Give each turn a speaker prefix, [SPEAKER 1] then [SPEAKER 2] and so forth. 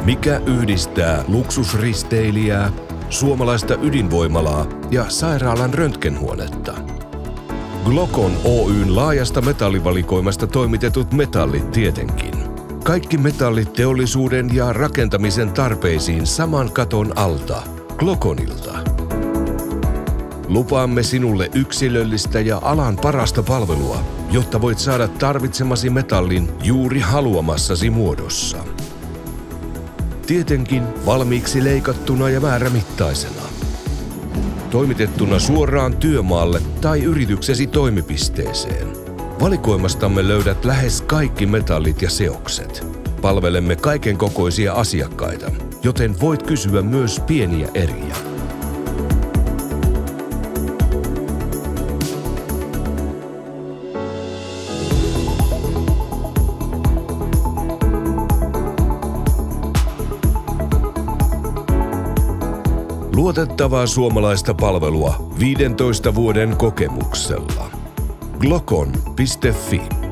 [SPEAKER 1] Mikä yhdistää luksusristeilijää, suomalaista ydinvoimalaa ja sairaalan röntgenhuonetta? Glocon Oyn laajasta metallivalikoimasta toimitetut metallit tietenkin. Kaikki metallit teollisuuden ja rakentamisen tarpeisiin saman katon alta. Gloconilta. Lupaamme sinulle yksilöllistä ja alan parasta palvelua, jotta voit saada tarvitsemasi metallin juuri haluamassasi muodossa. Tietenkin valmiiksi leikattuna ja määrämittaisena. Toimitettuna suoraan työmaalle tai yrityksesi toimipisteeseen. Valikoimastamme löydät lähes kaikki metallit ja seokset. Palvelemme kaiken kokoisia asiakkaita, joten voit kysyä myös pieniä eriä. Luotettavaa suomalaista palvelua 15 vuoden kokemuksella. Glocon.fi